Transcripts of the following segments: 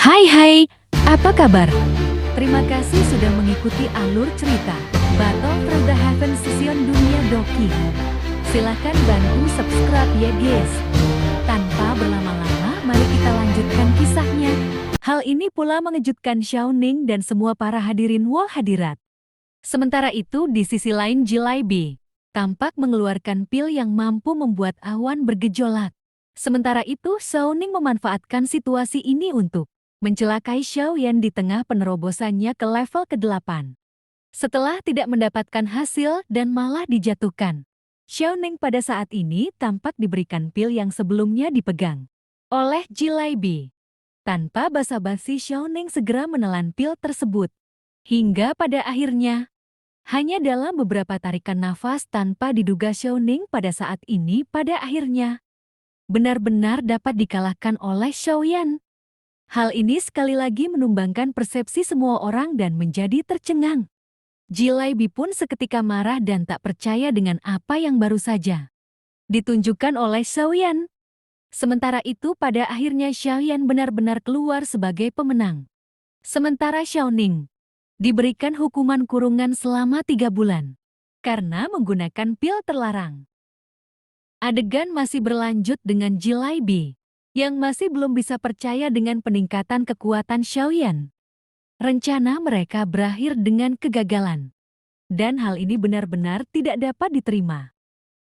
Hai, apa kabar? Terima kasih sudah mengikuti alur cerita Battle from the Heaven Season Dunia Doki. Silahkan bantu subscribe ya guys. Tanpa berlama-lama, mari kita lanjutkan kisahnya. Hal ini pula mengejutkan Xiaoning dan semua para hadirin wal hadirat. Sementara itu di sisi lain Jilaibi tampak mengeluarkan pil yang mampu membuat awan bergejolak. Sementara itu Xiaoning memanfaatkan situasi ini untuk mencelakai Xiaoyan di tengah penerobosannya ke level ke-8. Setelah tidak mendapatkan hasil dan malah dijatuhkan, Xiaoning pada saat ini tampak diberikan pil yang sebelumnya dipegang oleh Jilaibi. Tanpa basa-basi Xiaoning segera menelan pil tersebut. Hingga pada akhirnya, hanya dalam beberapa tarikan nafas tanpa diduga Xiaoning pada saat ini pada akhirnya benar-benar dapat dikalahkan oleh Xiaoyan. Hal ini sekali lagi menumbangkan persepsi semua orang dan menjadi tercengang. Jilaibi pun seketika marah dan tak percaya dengan apa yang baru saja ditunjukkan oleh Xiaoyan. Sementara itu pada akhirnya Xiaoyan benar-benar keluar sebagai pemenang. Sementara Xiaoning diberikan hukuman kurungan selama 3 bulan karena menggunakan pil terlarang. Adegan masih berlanjut dengan Jilaibi yang masih belum bisa percaya dengan peningkatan kekuatan Xiaoyan. Rencana mereka berakhir dengan kegagalan. Dan hal ini benar-benar tidak dapat diterima.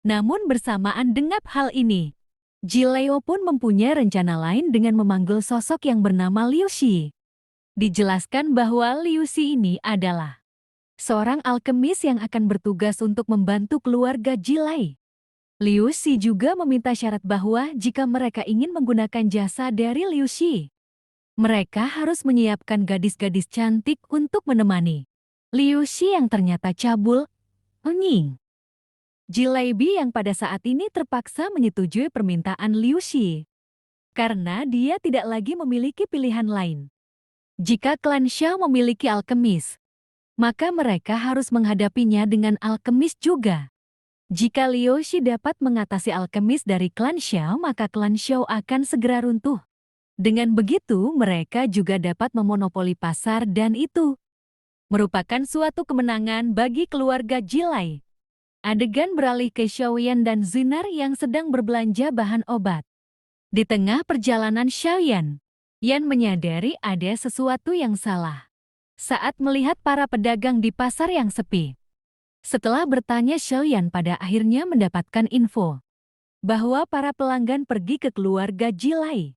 Namun bersamaan dengan hal ini, Jileo pun mempunyai rencana lain dengan memanggil sosok yang bernama Liu Xi. Dijelaskan bahwa Liu Xi ini adalah seorang alkemis yang akan bertugas untuk membantu keluarga Jilai. Liu Xi juga meminta syarat bahwa jika mereka ingin menggunakan jasa dari Liu Xi, mereka harus menyiapkan gadis-gadis cantik untuk menemani Liu Xi yang ternyata cabul, nying. Jilaibi yang pada saat ini terpaksa menyetujui permintaan Liu Xi karena dia tidak lagi memiliki pilihan lain. Jika klan Xiao memiliki alkemis, maka mereka harus menghadapinya dengan alkemis juga. Jika Liu Xi dapat mengatasi alkemis dari klan Xiao, maka klan Xiao akan segera runtuh. Dengan begitu, mereka juga dapat memonopoli pasar dan itu merupakan suatu kemenangan bagi keluarga Jilai. Adegan beralih ke Xiaoyan dan Zinar yang sedang berbelanja bahan obat. Di tengah perjalanan Xiaoyan, Yan menyadari ada sesuatu yang salah saat melihat para pedagang di pasar yang sepi. Setelah bertanya, Xiaoyan pada akhirnya mendapatkan info bahwa para pelanggan pergi ke keluarga Jilai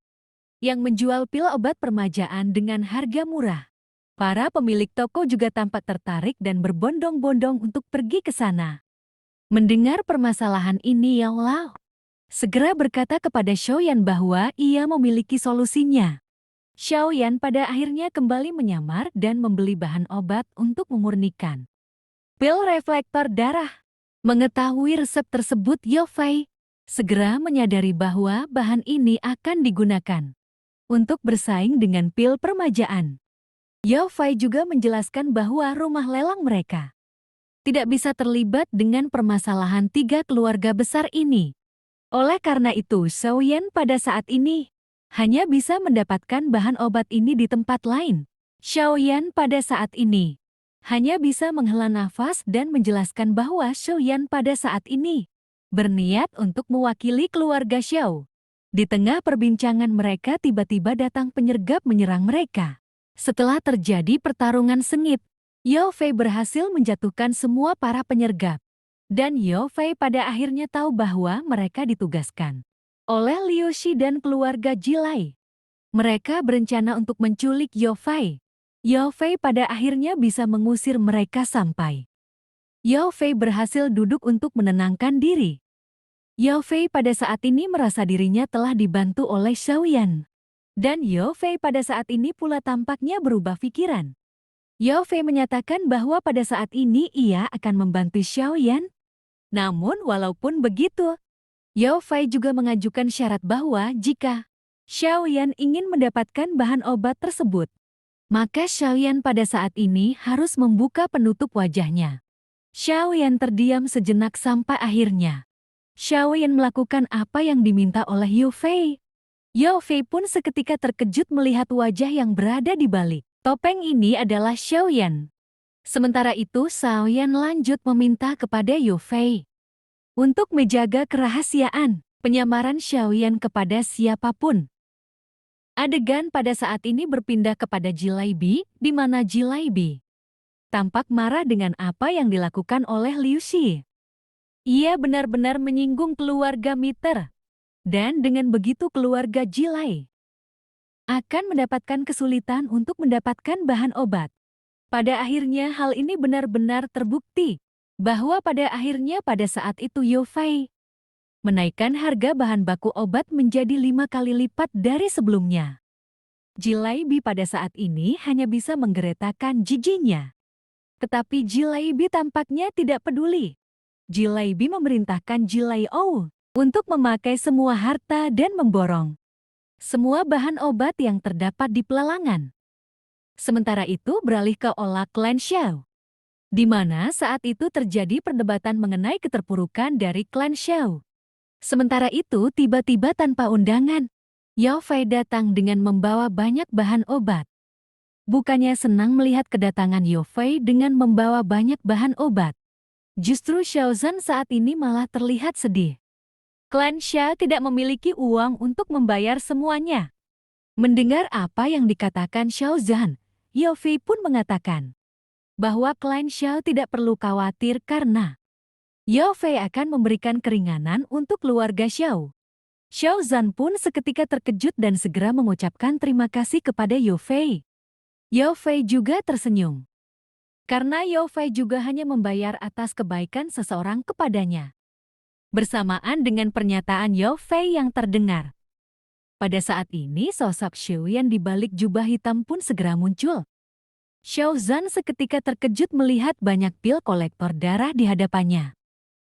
yang menjual pil obat permajaan dengan harga murah. Para pemilik toko juga tampak tertarik dan berbondong-bondong untuk pergi ke sana. Mendengar permasalahan ini, Yang Lao segera berkata kepada Xiaoyan bahwa ia memiliki solusinya. Xiaoyan pada akhirnya kembali menyamar dan membeli bahan obat untuk memurnikan pil reflektor darah. Mengetahui resep tersebut, Yao Fei segera menyadari bahwa bahan ini akan digunakan untuk bersaing dengan pil permajaan. Yao Fei juga menjelaskan bahwa rumah lelang mereka tidak bisa terlibat dengan permasalahan 3 keluarga besar ini. Oleh karena itu, Xiaoyan pada saat ini hanya bisa mendapatkan bahan obat ini di tempat lain. Xiaoyan pada saat ini hanya bisa menghela nafas dan menjelaskan bahwa Xiaoyan pada saat ini berniat untuk mewakili keluarga Xiao. Di tengah perbincangan mereka tiba-tiba datang penyergap menyerang mereka. Setelah terjadi pertarungan sengit, Yao Fei berhasil menjatuhkan semua para penyergap. Dan Yao Fei pada akhirnya tahu bahwa mereka ditugaskan oleh Liu Xi dan keluarga Jilai. Mereka berencana untuk menculik Yao Fei. Yao Fei pada akhirnya bisa mengusir mereka sampai Yao Fei berhasil duduk untuk menenangkan diri. Yao Fei pada saat ini merasa dirinya telah dibantu oleh Xiaoyan. Dan Yao Fei pada saat ini pula tampaknya berubah pikiran. Yao Fei menyatakan bahwa pada saat ini ia akan membantu Xiaoyan. Namun walaupun begitu, Yao Fei juga mengajukan syarat bahwa jika Xiaoyan ingin mendapatkan bahan obat tersebut, maka Xiaoyan pada saat ini harus membuka penutup wajahnya. Xiaoyan terdiam sejenak sampai akhirnya Xiaoyan melakukan apa yang diminta oleh Yao Fei. Yao Fei pun seketika terkejut melihat wajah yang berada di balik topeng ini adalah Xiaoyan. Sementara itu Xiaoyan lanjut meminta kepada Yao Fei untuk menjaga kerahasiaan penyamaran Xiaoyan kepada siapapun. Adegan pada saat ini berpindah kepada Jilaibi, di mana Jilaibi tampak marah dengan apa yang dilakukan oleh Liu Xi. Ia benar-benar menyinggung keluarga Miter. Dan dengan begitu keluarga Jilai akan mendapatkan kesulitan untuk mendapatkan bahan obat. Pada akhirnya hal ini benar-benar terbukti bahwa pada saat itu Yao Fei menaikkan harga bahan baku obat menjadi 5 kali lipat dari sebelumnya. Jilaibi pada saat ini hanya bisa menggeretakkan giginya. Tetapi Jilaibi tampaknya tidak peduli. Jilaibi memerintahkan Jilai Ou untuk memakai semua harta dan memborong semua bahan obat yang terdapat di pelelangan. Sementara itu beralih ke Ola Klan Xiao, di mana saat itu terjadi perdebatan mengenai keterpurukan dari Klan Xiao. Sementara itu tiba-tiba tanpa undangan, Yao Fei datang dengan membawa banyak bahan obat. Bukannya senang melihat kedatangan Yao Fei dengan membawa banyak bahan obat. Justru Xiao Zhan saat ini malah terlihat sedih. Klan Xia tidak memiliki uang untuk membayar semuanya. Mendengar apa yang dikatakan Xiao Zhan, Yao Fei pun mengatakan bahwa klan Xiao tidak perlu khawatir karena Yao Fei akan memberikan keringanan untuk keluarga Xiao. Xiao Zhan pun seketika terkejut dan segera mengucapkan terima kasih kepada Yao Fei. Yao Fei juga tersenyum. Karena Yao Fei juga hanya membayar atas kebaikan seseorang kepadanya. Bersamaan dengan pernyataan Yao Fei yang terdengar, pada saat ini sosok Xiaoyan di balik jubah hitam pun segera muncul. Xiao Zhan seketika terkejut melihat banyak pil kolektor darah di hadapannya.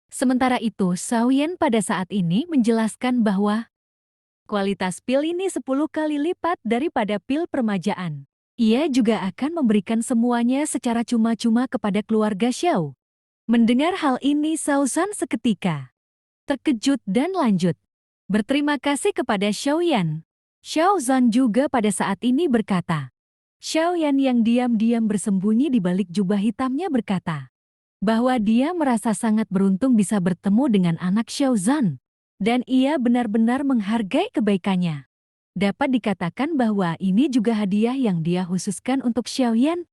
Sementara itu Xiaoyan pada saat ini menjelaskan bahwa kualitas pil ini 10 kali lipat daripada pil permajaan. Ia juga akan memberikan semuanya secara cuma-cuma kepada keluarga Xiao. Mendengar hal ini Xiao Zhan seketika terkejut dan lanjut berterima kasih kepada Xiaoyan. Xiao Zhan juga pada saat ini berkata, Xiaoyan yang diam-diam bersembunyi di balik jubah hitamnya berkata bahwa dia merasa sangat beruntung bisa bertemu dengan anak Xiao Zhan. Dan ia benar-benar menghargai kebaikannya. Dapat dikatakan bahwa ini juga hadiah yang dia khususkan untuk Xiaoyan.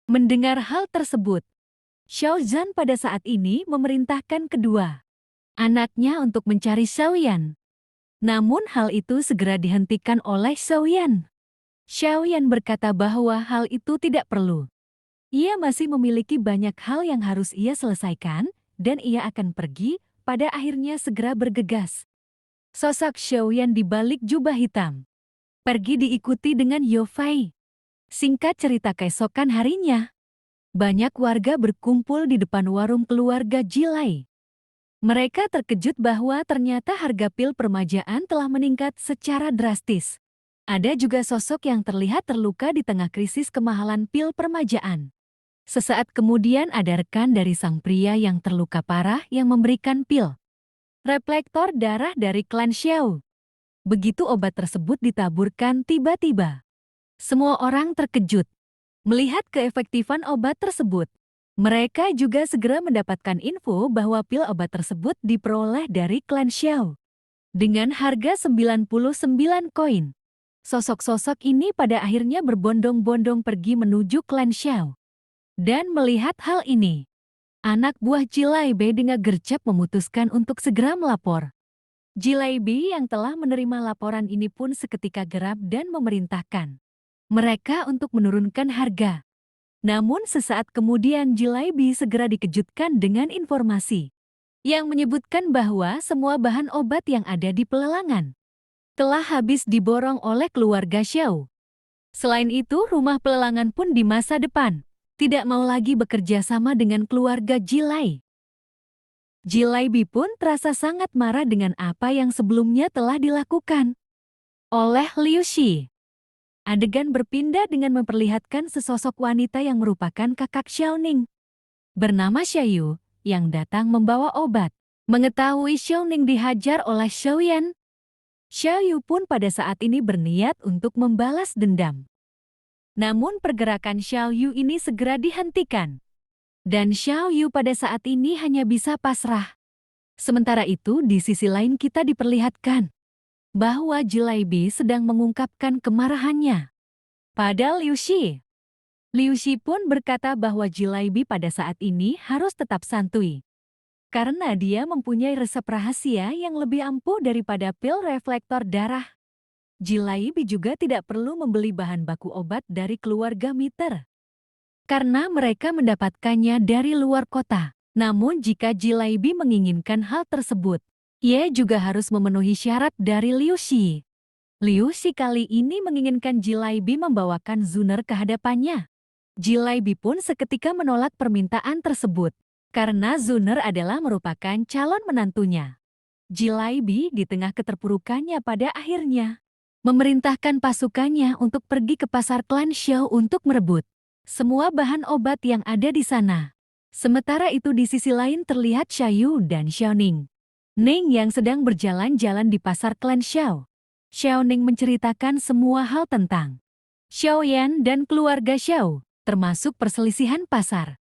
Mendengar hal tersebut, Xiao Zhan pada saat ini memerintahkan kedua anaknya untuk mencari Xiaoyan. Namun hal itu segera dihentikan oleh Xiaoyan. Xiaoyan berkata bahwa hal itu tidak perlu. Ia masih memiliki banyak hal yang harus ia selesaikan, dan ia akan pergi, pada akhirnya segera bergegas. Sosok Xiaoyan di balik jubah hitam pergi diikuti dengan Yao Fei. Singkat cerita keesokan harinya, banyak warga berkumpul di depan warung keluarga Jilai. Mereka terkejut bahwa ternyata harga pil permajaan telah meningkat secara drastis. Ada juga sosok yang terlihat terluka di tengah krisis kemahalan pil permajaan. Sesaat kemudian ada rekan dari sang pria yang terluka parah yang memberikan pil reflektor darah dari klan Xiao. Begitu obat tersebut ditaburkan tiba-tiba, semua orang terkejut melihat keefektifan obat tersebut. Mereka juga segera mendapatkan info bahwa pil obat tersebut diperoleh dari klan Xiao dengan harga 99 koin. Sosok-sosok ini pada akhirnya berbondong-bondong pergi menuju klan Xiao. Dan melihat hal ini, anak buah Jilaibi dengan gercep memutuskan untuk segera melapor. Jilaibi yang telah menerima laporan ini pun seketika geram dan memerintahkan mereka untuk menurunkan harga. Namun sesaat kemudian Jilaibi segera dikejutkan dengan informasi yang menyebutkan bahwa semua bahan obat yang ada di pelelangan telah habis diborong oleh keluarga Xiao. Selain itu, rumah pelelangan pun di masa depan tidak mau lagi bekerja sama dengan keluarga Jilai. Jilaibi pun terasa sangat marah dengan apa yang sebelumnya telah dilakukan oleh Liu Xi. Adegan berpindah dengan memperlihatkan sesosok wanita yang merupakan kakak Xiaoning bernama Xiaoyu yang datang membawa obat. Mengetahui Xiaoning dihajar oleh Xiaoyan, Xiao Yu pun pada saat ini berniat untuk membalas dendam. Namun pergerakan Xiao Yu ini segera dihentikan. Dan Xiao Yu pada saat ini hanya bisa pasrah. Sementara itu di sisi lain kita diperlihatkan bahwa Jilaibi sedang mengungkapkan kemarahannya pada Liu Xi. Liu Xi pun berkata bahwa Jilaibi pada saat ini harus tetap santuy. Karena dia mempunyai resep rahasia yang lebih ampuh daripada pil reflektor darah. Jilaibi juga tidak perlu membeli bahan baku obat dari keluarga Miter. Karena mereka mendapatkannya dari luar kota. Namun jika Jilaibi menginginkan hal tersebut, ia juga harus memenuhi syarat dari Liu Xi. Liu Xi kali ini menginginkan Jilaibi membawakan Zuner ke hadapannya. Jilaibi pun seketika menolak permintaan tersebut, karena Zuner adalah merupakan calon menantunya. Jilaibi di tengah keterpurukannya pada akhirnya memerintahkan pasukannya untuk pergi ke pasar klan Xiao untuk merebut semua bahan obat yang ada di sana. Sementara itu di sisi lain terlihat Xiaoyu dan Xiaoning. Ning yang sedang berjalan-jalan di pasar klan Xiao. Xiaoning menceritakan semua hal tentang Xiaoyan dan keluarga Xiao, termasuk perselisihan pasar.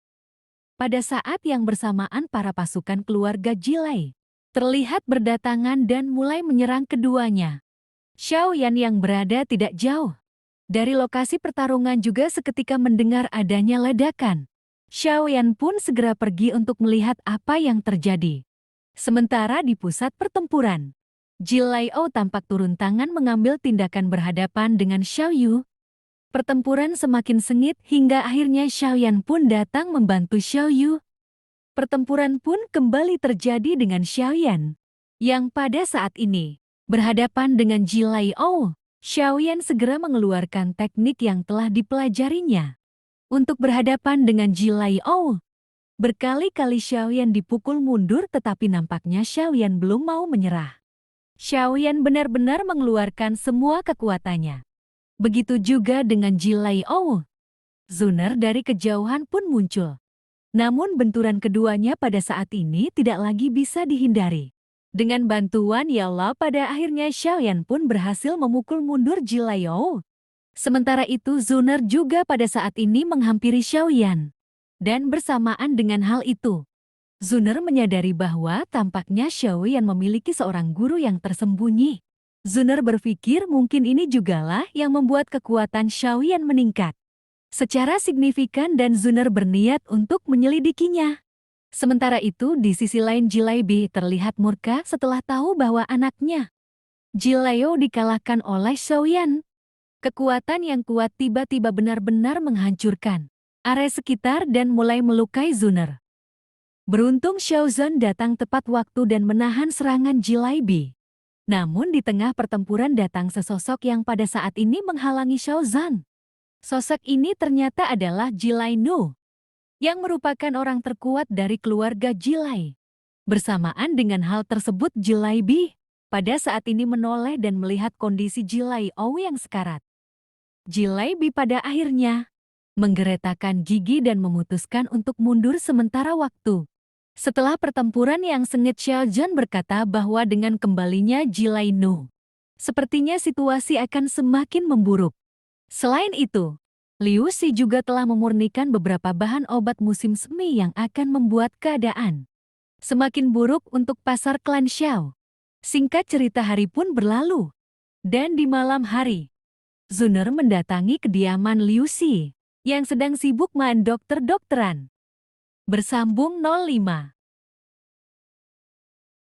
Pada saat yang bersamaan para pasukan keluarga Jilai terlihat berdatangan dan mulai menyerang keduanya. Xiaoyan yang berada tidak jauh dari lokasi pertarungan juga seketika mendengar adanya ledakan. Xiaoyan pun segera pergi untuk melihat apa yang terjadi. Sementara di pusat pertempuran, Jilaiou tampak turun tangan mengambil tindakan berhadapan dengan Xiaoyu. Pertempuran semakin sengit hingga akhirnya Xiaoyan pun datang membantu Xiaoyu. Pertempuran pun kembali terjadi dengan Xiaoyan, yang pada saat ini berhadapan dengan Jilaiou. Xiaoyan segera mengeluarkan teknik yang telah dipelajarinya untuk berhadapan dengan Jilaiou. Berkali-kali Xiaoyan dipukul mundur tetapi nampaknya Xiaoyan belum mau menyerah. Xiaoyan benar-benar mengeluarkan semua kekuatannya. Begitu juga dengan Jilaiou. Zuner dari kejauhan pun muncul. Namun benturan keduanya pada saat ini tidak lagi bisa dihindari. Dengan bantuan Yaola pada akhirnya Xiaoyan pun berhasil memukul mundur Jilaiou. Sementara itu Zuner juga pada saat ini menghampiri Xiaoyan. Dan bersamaan dengan hal itu, Zuner menyadari bahwa tampaknya Xiaoyan memiliki seorang guru yang tersembunyi. Zuner berpikir mungkin ini jugalah yang membuat kekuatan Xiaoyan meningkat secara signifikan dan Zuner berniat untuk menyelidikinya. Sementara itu di sisi lain Jilaibi terlihat murka setelah tahu bahwa anaknya Jilaiou dikalahkan oleh Xiaoyan. Kekuatan yang kuat tiba-tiba benar-benar menghancurkan area sekitar dan mulai melukai Zuner. Beruntung Xiaozhen datang tepat waktu dan menahan serangan Jilaibi. Namun di tengah pertempuran datang sesosok yang pada saat ini menghalangi Xiaozhen. Sosok ini ternyata adalah Jilai Nu, yang merupakan orang terkuat dari keluarga Jilai. Bersamaan dengan hal tersebut Jilaibi pada saat ini menoleh dan melihat kondisi Jilaiou yang sekarat. Jilaibi pada akhirnya menggeretakkan gigi dan memutuskan untuk mundur sementara waktu. Setelah pertempuran yang sengit Xiaozhen berkata bahwa dengan kembalinya Jilai Nu, sepertinya situasi akan semakin memburuk. Selain itu, Liu Xi juga telah memurnikan beberapa bahan obat musim semi yang akan membuat keadaan semakin buruk untuk pasar klan Xiao. Singkat cerita hari pun berlalu. Dan di malam hari, Zuner mendatangi kediaman Liu Xi yang sedang sibuk main dokter-dokteran. Bersambung 05.